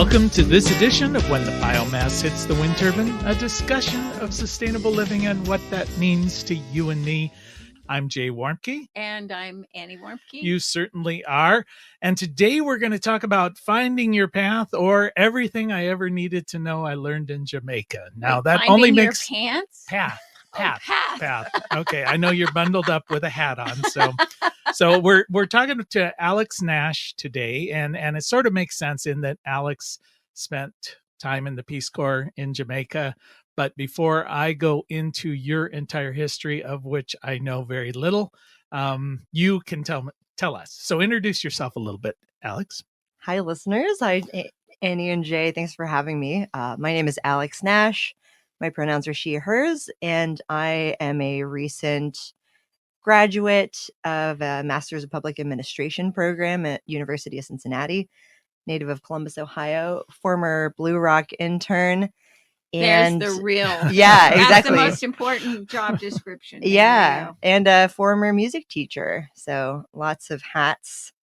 Welcome to this edition of When the Biomass Hits the Wind Turbine, a discussion of sustainable living and what that means to you and me. I'm Jay Warmke. And I'm Annie Warmke. You certainly are. And today we're going to talk about finding your path, or everything I ever needed to know I learned in Jamaica. Now that only makes your pants? Path. Path. Okay, I know you're bundled up with a hat on, so we're talking to Alex Nash today, and it sort of makes sense in that Alex spent time in the Peace Corps in Jamaica. But before I go into your entire history, of which I know very little, you can tell us. So introduce yourself a little bit, Alex. Hi, listeners. Hi, Annie and Jay. Thanks for having me. My name is Alex Nash. My pronouns are she, hers, and I am a recent graduate of a Master's of Public Administration program at University of Cincinnati, native of Columbus, Ohio, former Blue Rock intern. And there's the real. Yeah, exactly. That's the most important job description. Yeah, and a former music teacher. So lots of hats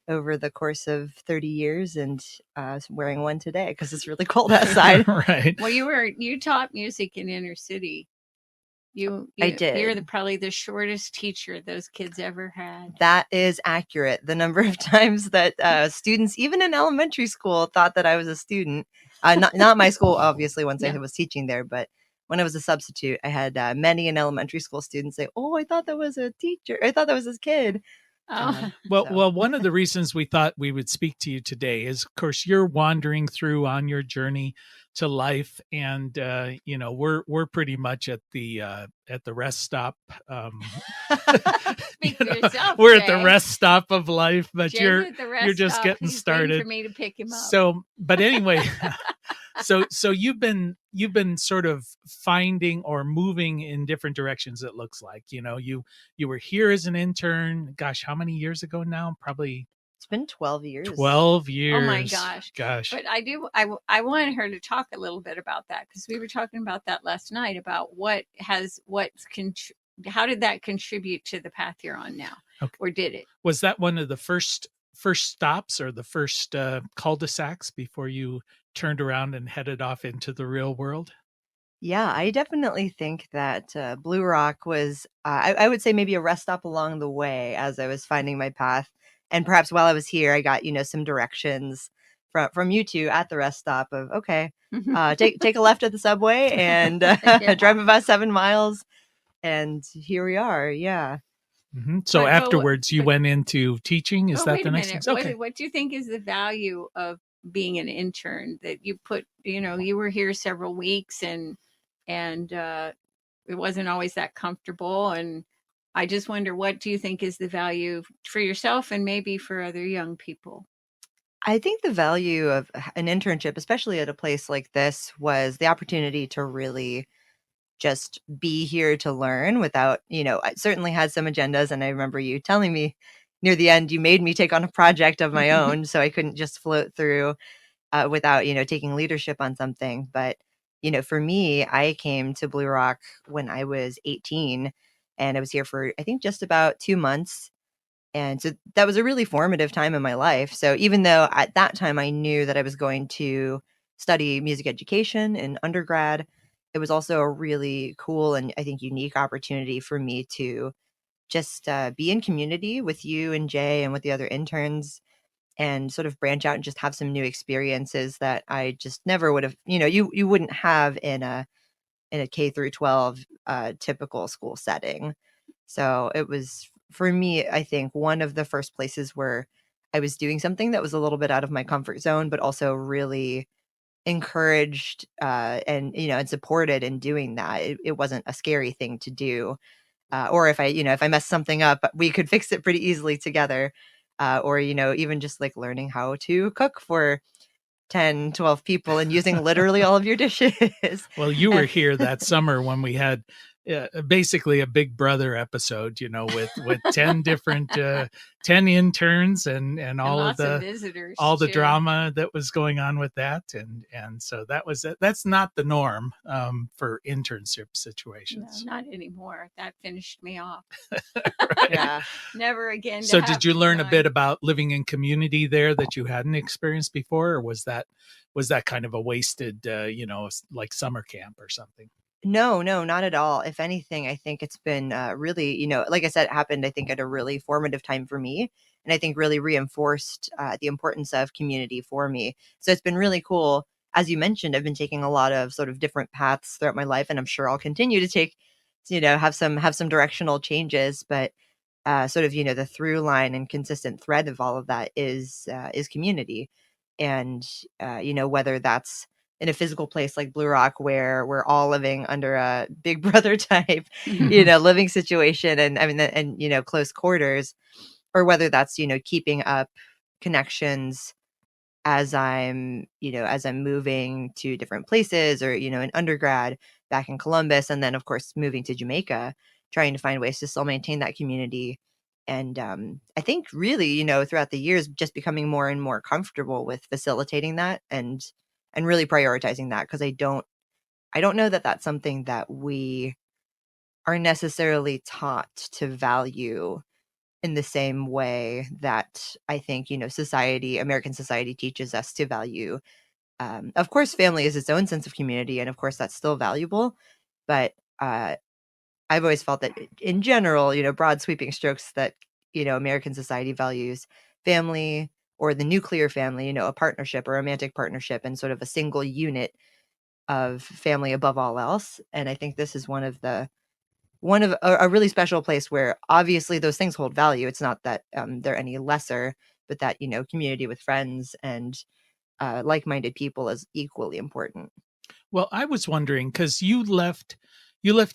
over the course of 30 years, and wearing one today because it's really cold outside. Right. Well, you taught music in inner city. I did. You're probably the shortest teacher those kids ever had. That is accurate. The number of times that students, even in elementary school, thought that I was a student. Not my school, obviously, once I was teaching there, but when I was a substitute, I had many in elementary school students say, "Oh, I thought that was a teacher. I thought that was this kid." Well, one of the reasons we thought we would speak to you today is, of course, you're wandering through on your journey to life, and we're pretty much at the rest stop. Speak for yourself, we're Jay. At the rest stop of life, but Jay's you're just getting started. For me to pick him up. So, but anyway. So you've been sort of finding or moving in different directions. It looks like, you were here as an intern. Gosh, how many years ago now? Probably. It's been 12 years. 12 years. Oh my gosh. But I wanted her to talk a little bit about that, because we were talking about that last night, about how did that contribute to the path you're on now? Okay. Or did it? Was that one of the first stops, or the first cul-de-sacs before you turned around and headed off into the real world? Yeah, I definitely think that Blue Rock was, I would say, maybe a rest stop along the way as I was finding my path. And perhaps while I was here, I got, some directions from you two at the rest stop of, okay, take a left at the subway and drive about 7 miles. And here we are. Yeah. Mm-hmm. So afterwards, you went into teaching. Is that the next thing? Okay. What do you think is the value of being an intern, that you put, you were here several weeks and it wasn't always that comfortable. And I just wonder, what do you think is the value for yourself and maybe for other young people? I think the value of an internship, especially at a place like this, was the opportunity to really just be here to learn without, I certainly had some agendas. And I remember you telling me near the end, you made me take on a project of my own. So I couldn't just float through without, taking leadership on something. But, for me, I came to Blue Rock when I was 18, and I was here for, I think, just about 2 months. And so that was a really formative time in my life. So even though at that time I knew that I was going to study music education in undergrad, it was also a really cool and I think unique opportunity for me to just be in community with you and Jay and with the other interns, and sort of branch out and just have some new experiences that I just never would have, you wouldn't have in a K through 12 typical school setting. So it was, for me, I think, one of the first places where I was doing something that was a little bit out of my comfort zone, but also really encouraged and supported in doing that. It wasn't a scary thing to do. Or if I messed something up, we could fix it pretty easily together. Or, even just like learning how to cook for 10, 12 people and using literally all of your dishes. Well, you were here that summer when we had basically a Big Brother episode, with 10 different 10 interns and all of the visitors, all the drama that was going on with that, and so that's not the norm for internship situations. No, not anymore. That finished me off. Right. Yeah. Never again. So to did you have learn a mine. bit about living in community there that you hadn't experienced before, or was that kind of a wasted, like summer camp or something? No, no, not at all. If anything, I think it's been really, like I said, it happened, I think, at a really formative time for me. And I think really reinforced the importance of community for me. So it's been really cool. As you mentioned, I've been taking a lot of sort of different paths throughout my life, and I'm sure I'll continue to take, have some directional changes. But sort of, the through line and consistent thread of all of that is community. And whether that's in a physical place like Blue Rock, where we're all living under a Big Brother type, living situation, and I mean, and close quarters, or whether that's keeping up connections as I'm moving to different places, or in undergrad back in Columbus, and then of course moving to Jamaica, trying to find ways to still maintain that community. And I think really, throughout the years, just becoming more and more comfortable with facilitating that, and really prioritizing that, because I don't know that that's something that we are necessarily taught to value in the same way that I think, American society teaches us to value. Of course, family is its own sense of community, and of course, that's still valuable. But I've always felt that in general, broad sweeping strokes, that, American society values family, or the nuclear family, a partnership, a romantic partnership, and sort of a single unit of family above all else. And I think this is one of a really special place where obviously those things hold value. It's not that they're any lesser, but that community with friends and like-minded people is equally important. Well, I was wondering, because you left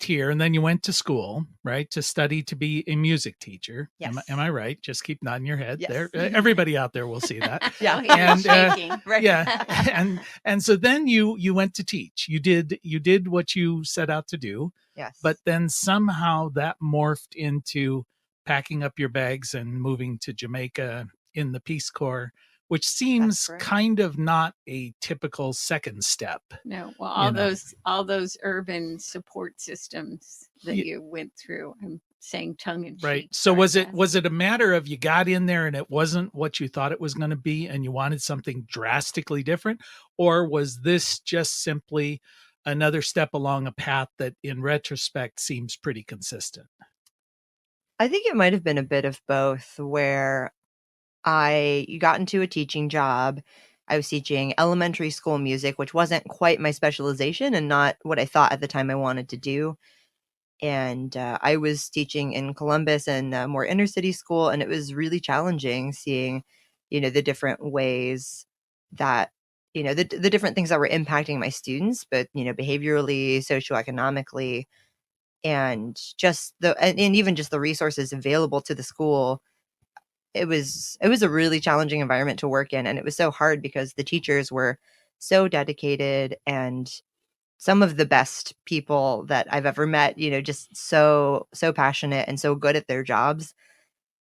here and then you went to school, right, to study to be a music teacher. Am I, Yes. am I right? Just keep nodding your head. Yes. There, everybody out there will see that. Yeah. Oh, he was And shaking. Right. yeah, and so then you went to teach. You did what you set out to do, Yes. but then somehow that morphed into packing up your bags and moving to Jamaica in the Peace Corps, which That's seems correct. kind of not a typical second step. No, well, You know. all those urban support systems that Ye- you went through. I'm saying tongue in Right. cheek. So was it sarcasm. was it a matter of you got in there and it wasn't what you thought it was going to be and you wanted something drastically different, or was this just simply another step along a path that in retrospect seems pretty consistent? I think it might have been a bit of both, where I got into a teaching job. I was teaching elementary school music, which wasn't quite my specialization and not what I thought at the time I wanted to do. And I was teaching in Columbus and more inner city school, and it was really challenging seeing, the different ways that, the different things that were impacting my students, but behaviorally, socioeconomically, and just and even just the resources available to the school. It was a really challenging environment to work in, and it was so hard because the teachers were so dedicated, and some of the best people that I've ever met, just so passionate and so good at their jobs.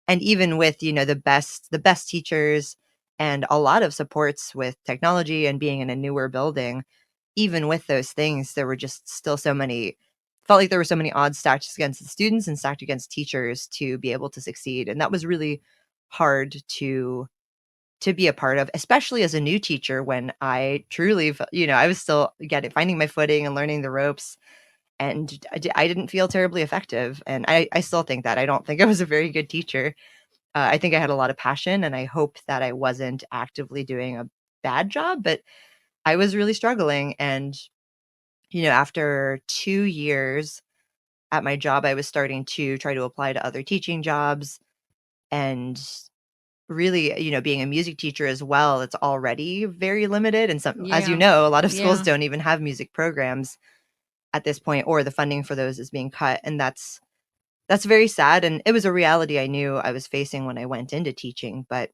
And even with, the best teachers and a lot of supports with technology and being in a newer building, even with those things, there were just still so many felt like there were so many odds stacked against the students and stacked against teachers to be able to succeed. And that was really hard to be a part of, especially as a new teacher, when I truly, I was still getting finding my footing and learning the ropes, and I didn't feel terribly effective. And I still think that I don't think I was a very good teacher. I think I had a lot of passion, and I hope that I wasn't actively doing a bad job, but I was really struggling. And after 2 years at my job, I was starting to try to apply to other teaching jobs, and really, being a music teacher as well, it's already very limited, and some, as Yeah. a lot of schools Yeah. don't even have music programs at this point, or the funding for those is being cut, and that's very sad, and it was a reality I knew I was facing when I went into teaching. But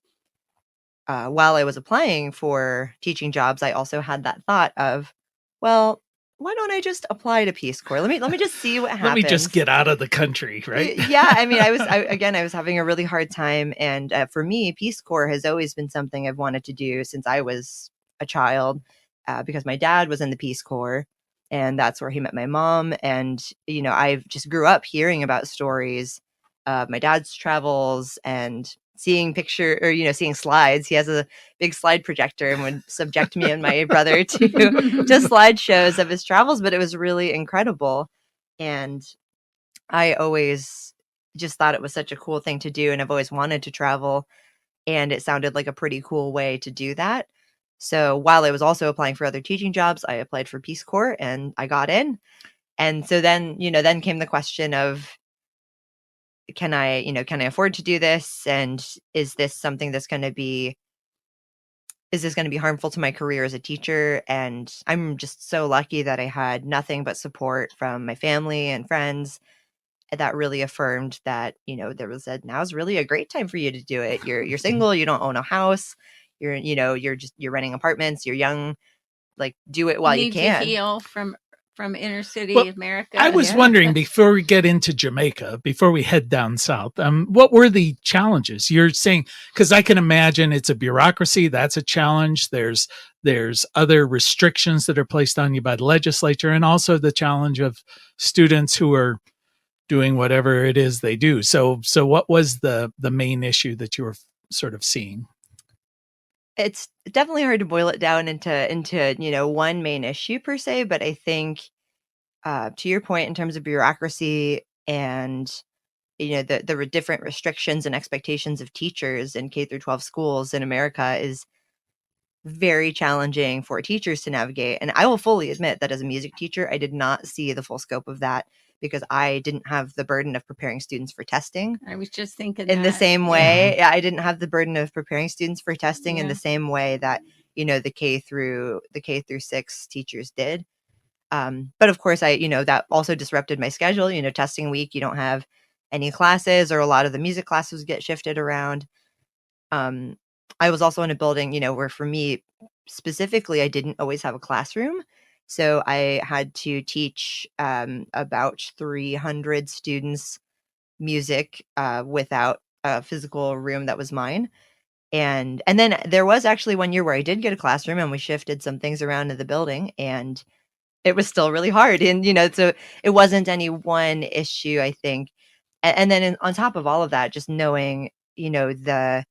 while I was applying for teaching jobs, I also had that thought of, well, why don't I just apply to Peace Corps? Let me just see what Let me just happens. get out of the country, right? Yeah, I mean, I was having a really hard time, and for me, Peace Corps has always been something I've wanted to do since I was a child, because my dad was in the Peace Corps, and that's where he met my mom. And I've just grew up hearing about stories my dad's travels and seeing seeing slides. He has a big slide projector and would subject me and my brother to slideshows of his travels, but it was really incredible. And I always just thought it was such a cool thing to do, and I've always wanted to travel, and it sounded like a pretty cool way to do that. So while I was also applying for other teaching jobs, I applied for Peace Corps and I got in. And so then, then came the question of, can I afford to do this? And is this something that's going to be harmful to my career as a teacher? And I'm just so lucky that I had nothing but support from my family and friends that really affirmed that, now's really a great time for you to do it. You're single, you don't own a house, you're renting apartments, you're young, like, do it while you need can. to heal from inner city America. I was wondering, before we get into Jamaica, before we head down south, what were the challenges? You're saying, because I can imagine it's a bureaucracy, that's a challenge. There's other restrictions that are placed on you by the legislature, and also the challenge of students who are doing whatever it is they do. So what was the main issue that you were sort of seeing? It's definitely hard to boil it down into one main issue per se, but I think to your point, in terms of bureaucracy and the different restrictions and expectations of teachers in K through 12 schools in America is very challenging for teachers to navigate. And I will fully admit that as a music teacher, I did not see the full scope of that because I didn't have the burden of preparing students for testing. I was just thinking in the same way. I didn't have the burden of preparing students for testing in the same way that the K through 6 teachers did. But of course, that also disrupted my schedule. Testing week, you don't have any classes, or a lot of the music classes get shifted around. I was also in a building, where for me specifically, I didn't always have a classroom. So I had to teach about 300 students music without a physical room that was mine. And then there was actually one year where I did get a classroom and we shifted some things around in the building, and it was still really hard. And, so it wasn't any one issue, I think. And then on top of all of that, just knowing, the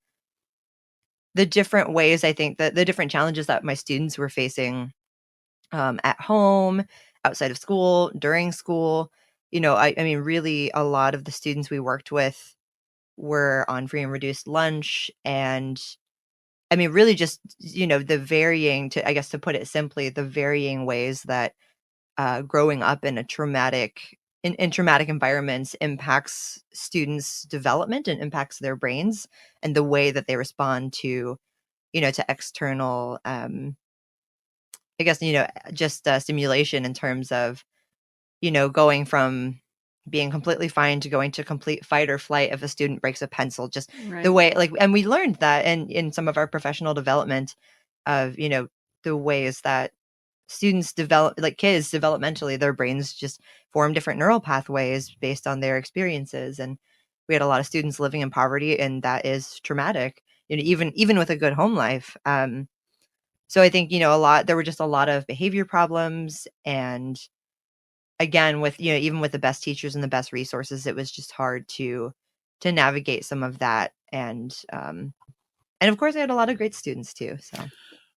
different ways, I think that the different challenges that my students were facing at home, outside of school, during school. I mean, really, a lot of the students we worked with were on free and reduced lunch. And I mean, really just, the varying, to put it simply, the varying ways that growing up in a traumatic environments impacts students' development and impacts their brains and the way that they respond to, to external, just stimulation, in terms of, going from being completely fine to going to complete fight or flight if a student breaks a pencil, just the way, like, and we learned that in some of our professional development of, the ways that students develop, like kids developmentally, their brains just form different neural pathways based on their experiences. And we had a lot of students living in poverty, and that is traumatic, even with a good home life. So I think, there were just a lot of behavior problems. And again, with, even with the best teachers and the best resources, it was just hard to navigate some of that. And of course I had a lot of great students too. So.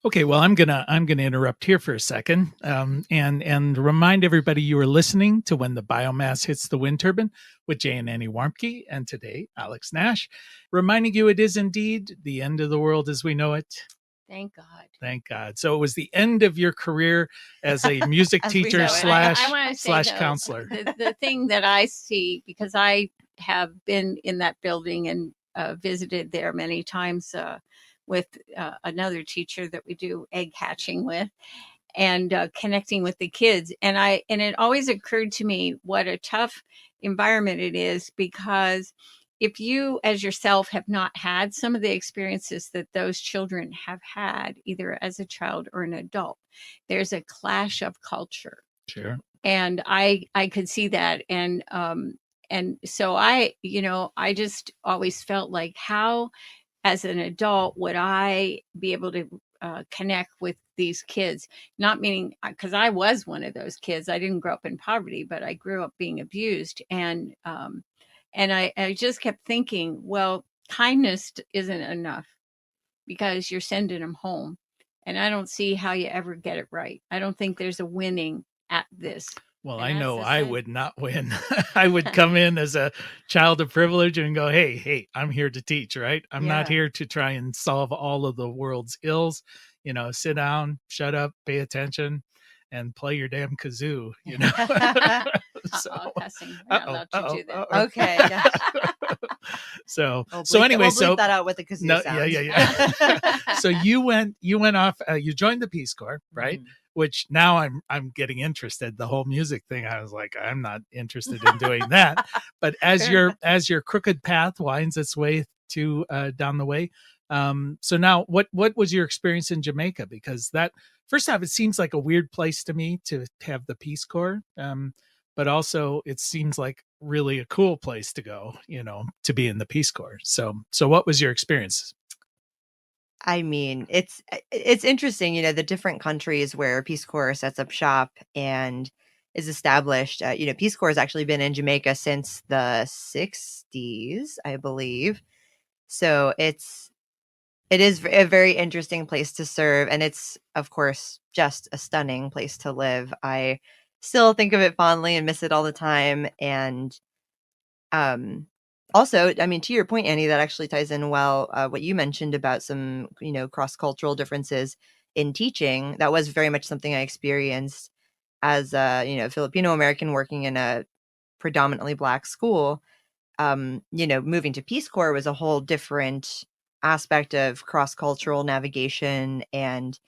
Okay, well, I'm gonna interrupt here for a second, and remind everybody you are listening to When the Biomass Hits the Wind Turbine with Jay and Annie Warmke, and today Alex Nash, reminding you it is indeed the end of the world as we know it. Thank God. Thank God. So it was the end of your career as a music teacher slash counselor. The thing that I see, because I have been in that building and visited there many times with another teacher that we do egg hatching with, and connecting with the kids. And it always occurred to me what a tough environment it is, because if you as yourself have not had some of the experiences that those children have had, either as a child or an adult, there's a clash of culture. Sure. And I could see that. And so I just always felt like, how as an adult would I be able to connect with these kids? Not meaning, because I was one of those kids. I didn't grow up in poverty, but I grew up being abused. And And I just kept thinking, well, kindness isn't enough because you're sending them home. And I don't see how you ever get it right. I don't think there's a winning at this. Well, And I that's know the I sense. would not win. I would come in as a child of privilege and go, hey, I'm here to teach, right? I'm not Yeah. here to try and solve all of the world's ills. Sit down, shut up, pay attention, and play your damn kazoo, So, Cussing. We're not allowed to do that. Okay, gosh. so We'll so bleep anyway, we'll bleep so that out with the kazoo no, sound. yeah. So you went off. You joined the Peace Corps, right? Mhm. Which now I'm getting interested. The whole music thing, I was like, I'm not interested in doing that. But as Fair your crooked path winds its way to down the way, so now what was your experience in Jamaica? Because that, first off, it seems like a weird place to me to have the Peace Corps. But also it seems like really a cool place to go, to be in the Peace Corps. So what was your experience? I mean, it's interesting, the different countries where Peace Corps sets up shop and is established. Peace Corps has actually been in Jamaica since the 60s, I believe. So it is a very interesting place to serve, and it's, of course, just a stunning place to live. I still think of it fondly and miss it all the time. And um, also, I mean, to your point, Annie, that actually ties in well, what you mentioned about some, cross-cultural differences in teaching. That was very much something I experienced as a, Filipino American working in a predominantly Black school. Moving to Peace Corps was a whole different aspect of cross-cultural navigation. And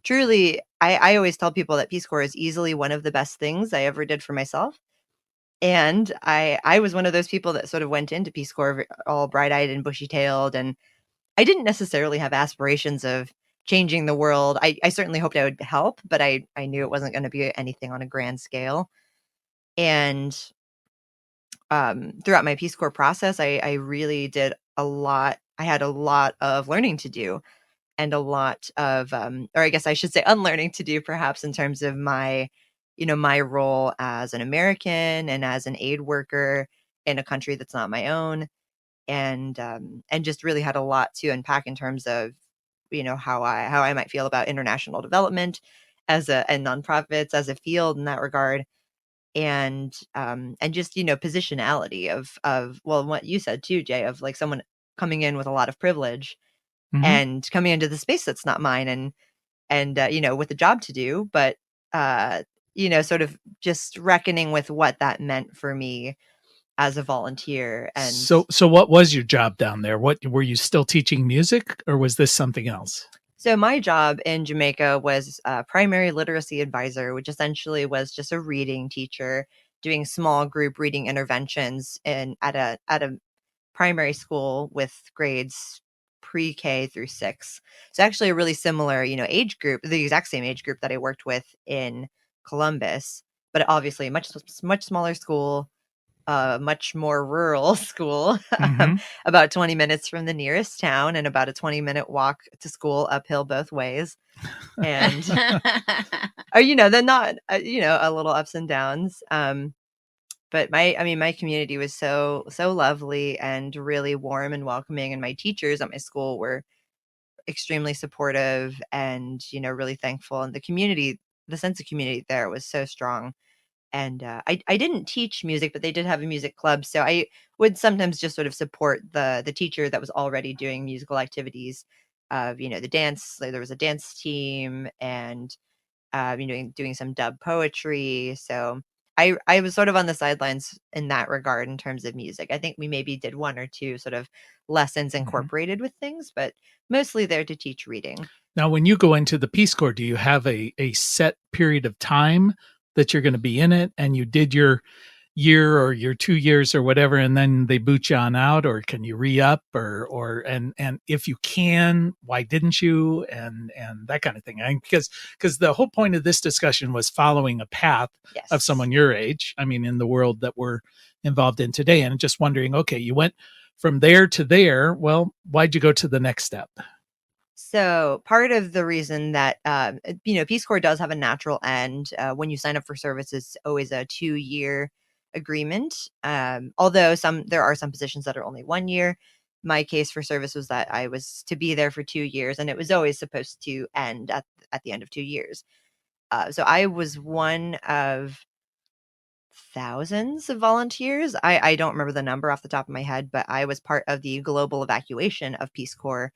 truly, I always tell people that Peace Corps is easily one of the best things I ever did for myself. And I was one of those people that sort of went into Peace Corps all bright-eyed and bushy-tailed, and I didn't necessarily have aspirations of changing the world. I certainly hoped I would help, but I knew it wasn't gonna be anything on a grand scale. And, throughout my Peace Corps process, I really did a lot. I had a lot of learning to do, and a lot of, or I guess I should say unlearning to do, perhaps, in terms of my role as an American and as an aid worker in a country that's not my own. And just really had a lot to unpack in terms of, how I might feel about international development and nonprofits as a field in that regard. And just, positionality of, well, what you said too, Jay, of like someone coming in with a lot of privilege Mhm. and coming into the space that's not mine, and with a job to do, but sort of just reckoning with what that meant for me as a volunteer. And So what was your job down there? What were you still teaching music, or was this something else? so my job in Jamaica was a primary literacy advisor, which essentially was just a reading teacher doing small group reading interventions at a primary school with grades pre-K through 6. So actually a really similar, age group, the exact same age group that I worked with in Columbus, but obviously a much smaller school, much more rural school, Mhm. about 20 minutes from the nearest town and about a 20-minute walk to school uphill both ways. And then not, a little ups and downs. But my community was so lovely and really warm and welcoming, and my teachers at my school were extremely supportive and, really thankful. And the sense of community there was so strong. And I didn't teach music, but they did have a music club, so I would sometimes just sort of support the teacher that was already doing musical activities of, the dance. Like, there was a dance team, and doing some dub poetry. So I was sort of on the sidelines in that regard in terms of music. I think we maybe did one or two sort of lessons Mhm. incorporated with things, but mostly there to teach reading. Now, when you go into the Peace Corps, do you have a set period of time that you're going to be in it, and you did your year or your 2 years or whatever, and then they boot you on out, or can you re-up, and if you can, why didn't you, and that kind of thing? Because the whole point of this discussion was following a path of Yes. someone your age. I mean, in the world that we're involved in today, and just wondering, okay, you went from there to there. Well, why'd you go to the next step? So part of the reason that Peace Corps does have a natural end when you sign up for service, it's always a 2-year agreement. Although there are some positions that are only 1 year. My case for service was that I was to be there for 2 years, and it was always supposed to end at the end of 2 years. So I was one of thousands of volunteers. I don't remember the number off the top of my head, but I was part of the global evacuation of Peace Corps,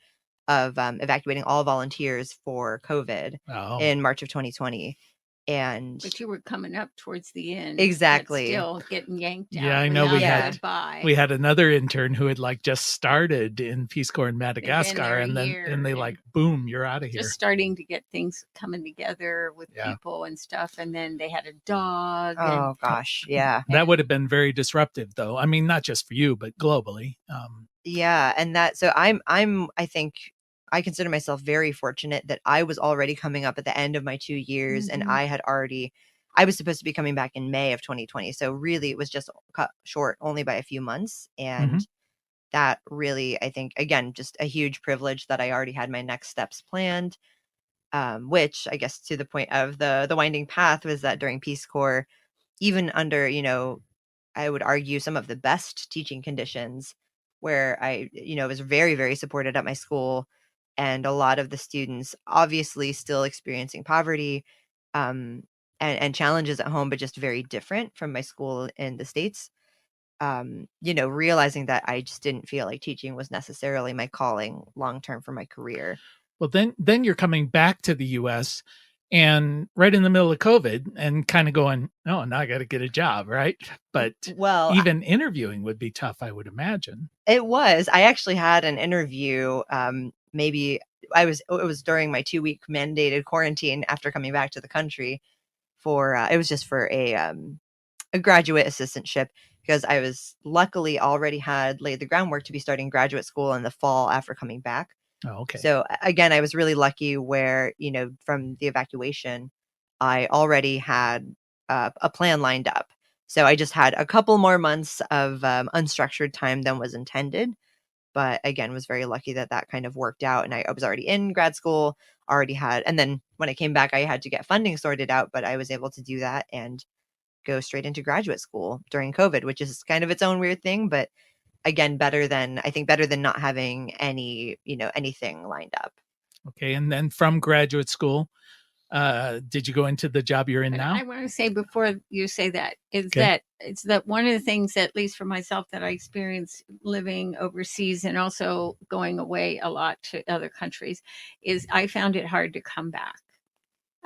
of evacuating all volunteers for COVID Oh, in March of 2020. And But you were coming up towards the end. Exactly. But still getting yanked out. yeah, I know we without a had- goodbye. we had another intern who had like just started in Peace Corps in Madagascar, there a and then year, and they and like, boom, you're out of here. just starting to get things coming together with Yeah. people and stuff. And then they had a dog. oh gosh, yeah. That would have been very disruptive, though. I mean, not just for you, but globally. Yeah, and that so I think I consider myself very fortunate that I was already coming up at the end of my 2 years, and Mhm. I was supposed to be coming back in May of 2020. So really it was just cut short only by a few months. And that really, I think, again, just a huge privilege that I already had my next steps planned. Which I guess to the point of the winding path was that during Peace Corps, even under, I would argue some of the best teaching conditions, where I, was very, very supported at my school, and a lot of the students obviously still experiencing poverty, and challenges at home, but just very different from my school in the States. Realizing that I just didn't feel like teaching was necessarily my calling long term for my career. Well, then you're coming back to the US and right in the middle of COVID and kind of going, oh, now I got to get a job, right? But Well, even interviewing would be tough, I would imagine. it was. I actually had an interview. Maybe it was during my 2 week mandated quarantine after coming back to the country for. It was just for a graduate assistantship, because I was luckily already had laid the groundwork to be starting graduate school in the fall after coming back. Oh, okay. So again, I was really lucky where, from the evacuation, I already had a plan lined up. So I just had a couple more months of unstructured time than was intended. But again, was very lucky that that kind of worked out. And I was already in grad school, already had, and then when I came back, I had to get funding sorted out, but I was able to do that and go straight into graduate school during COVID, which is kind of its own weird thing. But again, better than not having anything lined up. Okay. And then from graduate school, did you go into the job you're in But now? I want to say before you say that is Okay. that it's that one of the things, at least for myself, that I experienced living overseas and also going away a lot to other countries is I found it hard to come back.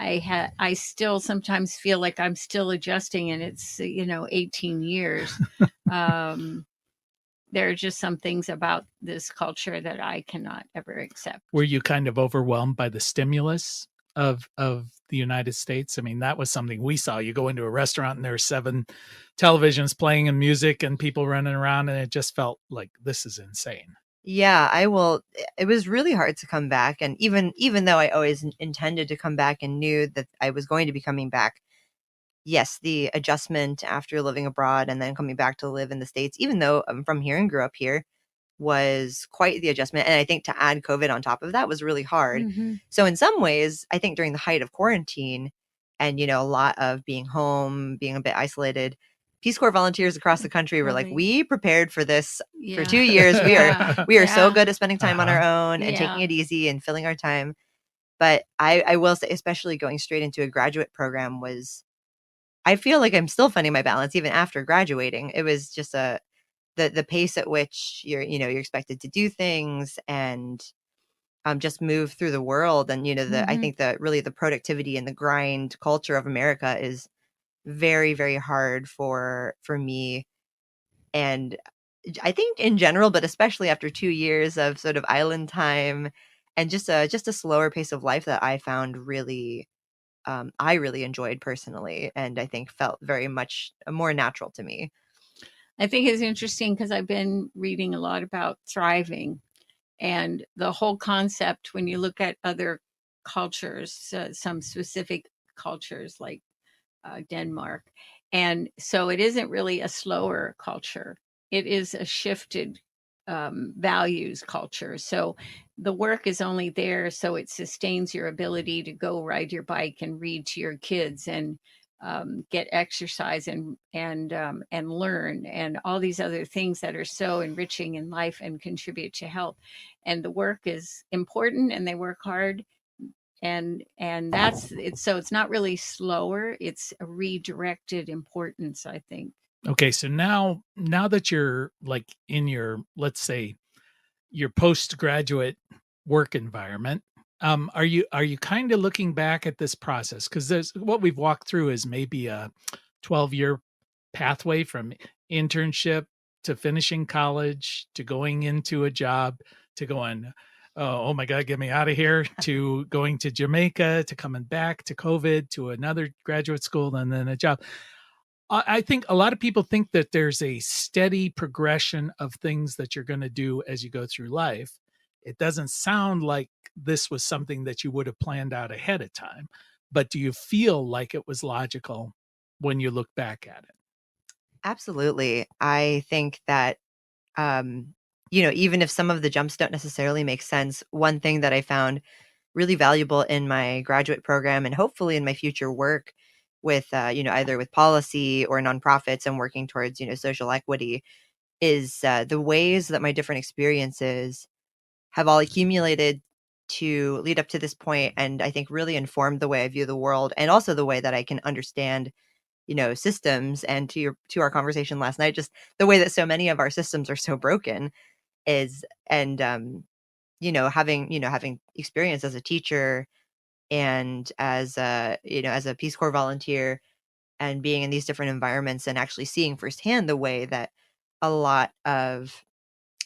I still sometimes feel like I'm still adjusting, and it's 18 years. There are just some things about this culture that I cannot ever accept. Were you kind of overwhelmed by the stimulus of the United States? I mean, that was something we saw. You go into a restaurant and there's 7 televisions playing and music and people running around, and it just felt like this is insane. Yeah, I will. It was really hard to come back, and even though I always intended to come back and knew that I was going to be coming back, yes, the adjustment after living abroad and then coming back to live in the States, even though I'm from here and grew up here, was quite the adjustment. And I think to add COVID on top of that was really hard. So in some ways, I think during the height of quarantine and, a lot of being home, being a bit isolated, Peace Corps volunteers across the country were like, Really? we prepared for this for Yeah. 2 years. We are so Yeah. good at spending time on our own and taking Yeah. it easy and filling our time. But I will say, especially going straight into a graduate program I feel like I'm still finding my balance even after graduating. It was just the pace at which you're expected to do things and just move through the world. And I think that really the productivity and the grind culture of America is very, very hard for me, and I think in general, but especially after 2 years of sort of island time and just a slower pace of life that I found really I really enjoyed personally, and I think felt very much more natural to me. I think it's interesting because I've been reading a lot about thriving and the whole concept when you look at other cultures, some specific cultures like Denmark. And so it isn't really a slower culture, it is a shifted values culture. So the work is only there so it sustains your ability to go ride your bike and read to your kids and get exercise and learn, and all these other things that are so enriching in life and contribute to health. And the work is important, and they work hard, and that's it. So it's not really slower; it's a redirected importance, I think. Okay, so now that you're like in your, let's say, your postgraduate work environment, are you kind of looking back at this process? Because there's what we've walked through is maybe a 12-year pathway from internship to finishing college to going into a job to going, oh my God, get me out of here, to going to Jamaica, to coming back, to COVID, to another graduate school, and then a job. I think a lot of people think that there's a steady progression of things that you're going to do as you go through life. It doesn't sound like this was something that you would have planned out ahead of time, but do you feel like it was logical when you look back at it? Absolutely. I think that, even if some of the jumps don't necessarily make sense, one thing that I found really valuable in my graduate program and hopefully in my future work with, either with policy or nonprofits and working towards, social equity is the ways that my different experiences have all accumulated to lead up to this point, and I think really informed the way I view the world and also the way that I can understand systems. And to our conversation last night, just the way that so many of our systems are so broken is, and having experience as a teacher and as a Peace Corps volunteer and being in these different environments and actually seeing firsthand the way that a lot of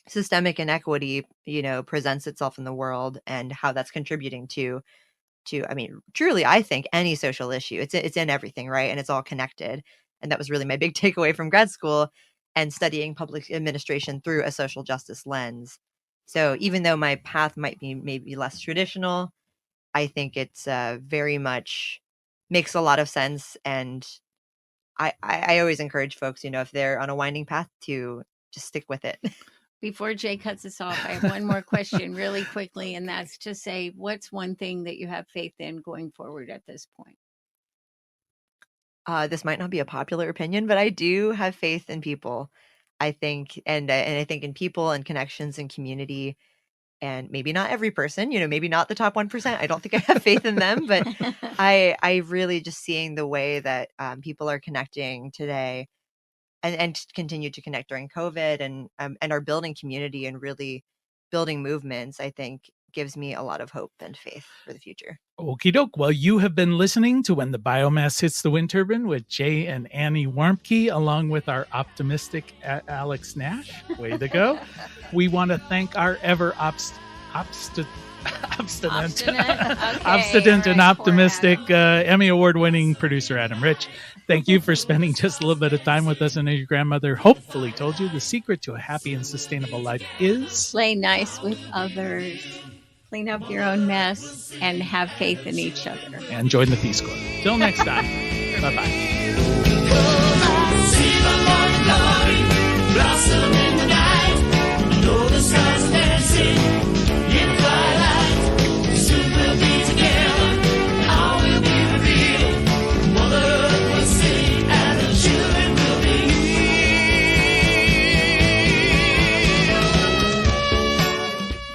systemic inequity presents itself in the world and how that's contributing to I mean, truly, I think any social issue, it's in everything, right? And it's all connected. And that was really my big takeaway from grad school and studying public administration through a social justice lens. So even though my path might be maybe less traditional, I think it's very much makes a lot of sense. And I always encourage folks, if they're on a winding path, to just stick with it. Before Jay cuts us off, I have one more question really quickly, and that's to say, what's one thing that you have faith in going forward at this point? This might not be a popular opinion, but I do have faith in people. I think, and I think in people and connections and community, and maybe not every person, maybe not the top 1%. I don't think I have faith in them, but I really just seeing the way that people are connecting today and continue to connect during COVID and are building community and really building movements, I think gives me a lot of hope and faith for the future. Okie doke. Well, you have been listening to When the Biomass Hits the Wind Turbine with Jay and Annie Warmke, along with our optimistic Alex Nash. Way to go. We want to thank our ever obstinate and optimistic Emmy Award-winning producer, Adam Rich. Thank you for spending just a little bit of time with us. And as your grandmother hopefully told you, the secret to a happy and sustainable life is play nice with others, clean up your own mess, and have faith in each other. And join the Peace Corp. Till next time. Bye-bye.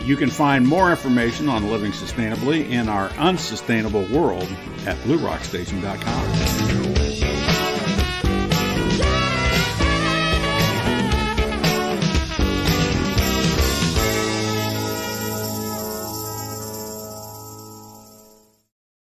You can find more information on living sustainably in our unsustainable world at bluerockstation.com.